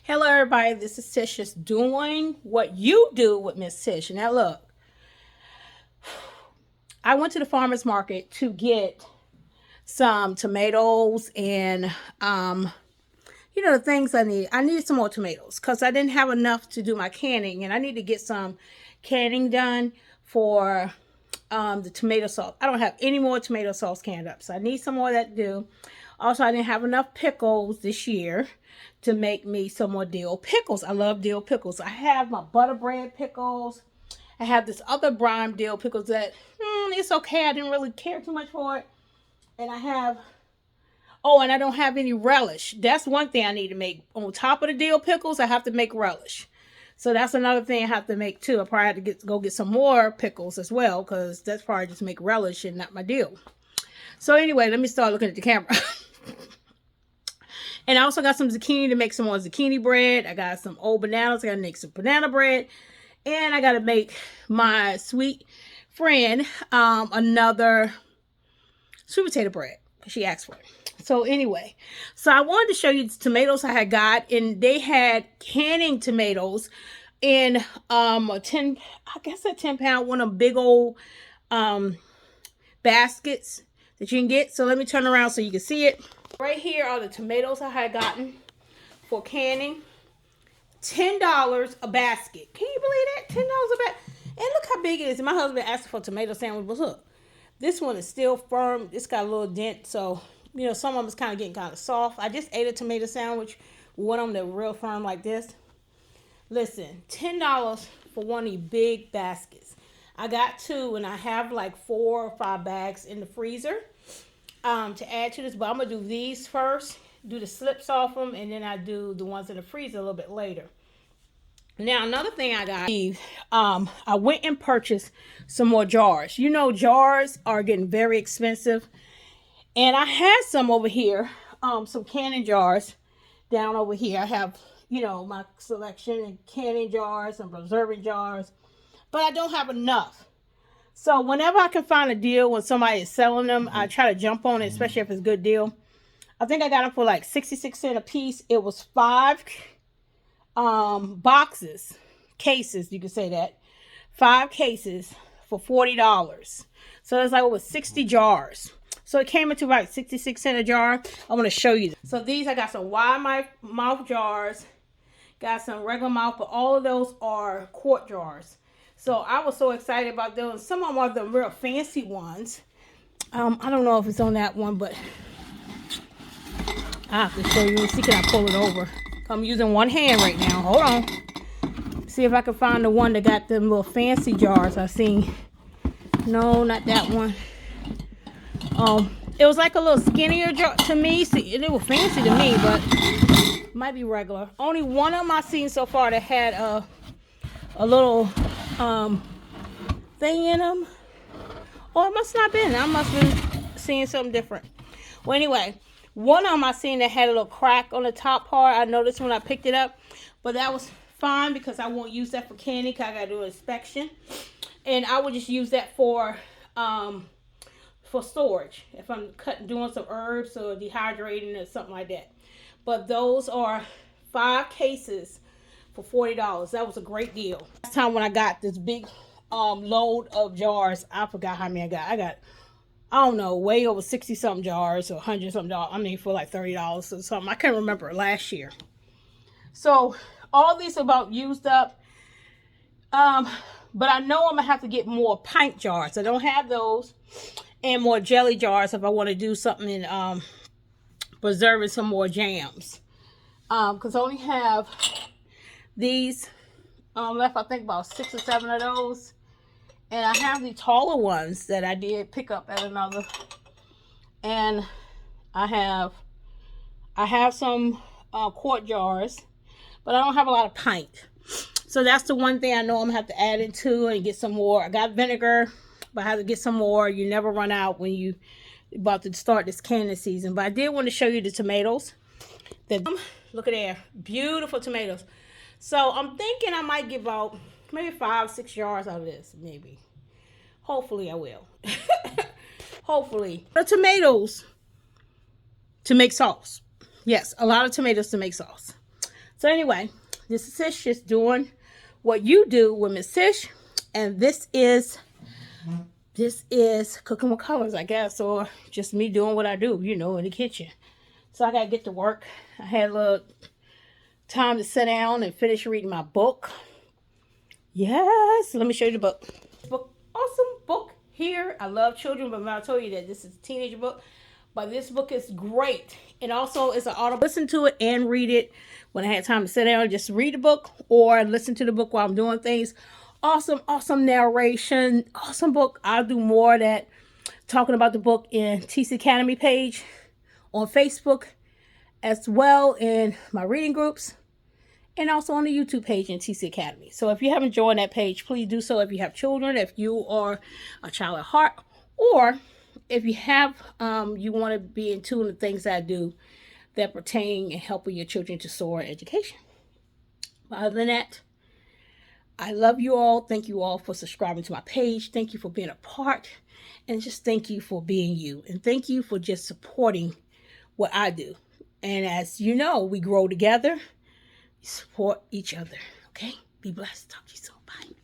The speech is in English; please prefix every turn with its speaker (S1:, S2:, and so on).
S1: Hello, everybody. This is Tish, just doing what you do with Miss Tish. Now, look, I went to the farmer's market to get some tomatoes and, the things I need. I needed some more tomatoes because I didn't have enough to do my canning, and I need to get some canning done for the tomato sauce. I don't have any more tomato sauce canned up, so I need some more of that to do. Also, I didn't have enough pickles this year to make me some more dill pickles. I love dill pickles. I have my butter bread pickles. I have this other brine dill pickles that it's okay. I didn't really care too much for it. And I have, and I don't have any relish. That's one thing I need to make. On top of the dill pickles, I have to make relish. So that's another thing I have to make too. I probably have to go get some more pickles as well, because that's probably just make relish and not my dill. So anyway, let me start looking at the camera. And I also got some zucchini to make some more zucchini bread. I got some old bananas. I got to make some banana bread. And I got to make my sweet friend another sweet potato bread. She asked for it. So anyway, so I wanted to show you the tomatoes I had got. And they had canning tomatoes in a 10 pound, one of them big old baskets that you can get. So let me turn around so you can see it. Right here are the tomatoes I had gotten for canning. $10 a basket. Can you believe that? $10 a basket. And look how big it is. My husband asked for a tomato sandwich, but look, this one is still firm. It's got a little dent, so some of them is kind of getting kind of soft. I just ate a tomato sandwich with one of them that were real firm like this. Listen, $10 for one of these big baskets. I got two, and I have like 4 or 5 bags in the freezer to add to this, but I'm gonna do these first, do the slips off them, and then I do the ones in the freezer a little bit later. Now, another thing I got, I went and purchased some more jars. Jars are getting very expensive, and I had some over here, some canning jars down over here. I have, my selection of canning jars and preserving jars, but I don't have enough. So whenever I can find a deal when somebody is selling them, I try to jump on it, especially if it's a good deal. I think I got them for like 66 cents a piece. It was 5 boxes, cases, you could say that. 5 cases for $40. So that's like over 60 jars. So it came into about 66 cents a jar. I want to show you. So these, I got some wide mouth jars, got some regular mouth, but all of those are quart jars. So I was so excited about those. Some of them are the real fancy ones. I don't know if it's on that one, but I have to show you. See, can I pull it over? I'm using one hand right now. Hold on. See if I can find the one that got them little fancy jars I seen. No, not that one. It was like a little skinnier jar to me. See, it was fancy to me, but it might be regular. Only one of them I've seen so far that had a little thing in them. Or it must not been. I must have been seeing something different. Well, anyway, one of them I seen that had a little crack on the top part. I noticed when I picked it up, but that was fine because I won't use that for candy because I gotta do an inspection, and I would just use that for storage if I'm doing some herbs or dehydrating or something like that. But those are 5 cases for $40. That was a great deal. Last time when I got this big load of jars, I forgot how many I got. I got, I don't know, way over 60 something jars or 100 something dollars. I mean, for like $30 or something. I can't remember last year. So all these are about used up. But I know I'm gonna have to get more pint jars. I don't have those, and more jelly jars if I want to do something in preserving some more jams. Because I only have these left. I think about 6 or 7 of those, and I have the taller ones that I did pick up at another, and I have some quart jars, but I don't have a lot of pint. So that's the one thing I know I'm gonna have to add into and get some more. I got vinegar, but I have to get some more. You never run out when you about to start this canning season. But I did want to show you the tomatoes. Look at there, beautiful tomatoes. So I'm thinking I might give out maybe 5, 6 jars out of this, maybe. Hopefully I will. Hopefully. The tomatoes to make sauce. Yes, a lot of tomatoes to make sauce. So anyway, this is Sis just doing what you do with Miss Sis. And this is cooking with colors, I guess, or just me doing what I do, you know, in the kitchen. So I gotta get to work. I had a little time to sit down and finish reading my book. Yes, let me show you the book. Awesome book here. I love children, but I told you that this is a teenager book. But this book is great. And also it's an audible. Listen to it and read it when I had time to sit down and just read the book or listen to the book while I'm doing things. Awesome narration. Awesome book. I'll do more of that talking about the book in TC Academy page on Facebook, as well in my reading groups, and also on the YouTube page in TC Academy. So if you haven't joined that page, please do so. If you have children, if you are a child at heart, or if you have, you want to be in tune with things that I do that pertain and helping your children to soar in education. But other than that, I love you all. Thank you all for subscribing to my page. Thank you for being a part. And just thank you for being you. And thank you for just supporting what I do. And as you know, we grow together. We support each other. Okay? Be blessed. Talk to you soon. Bye.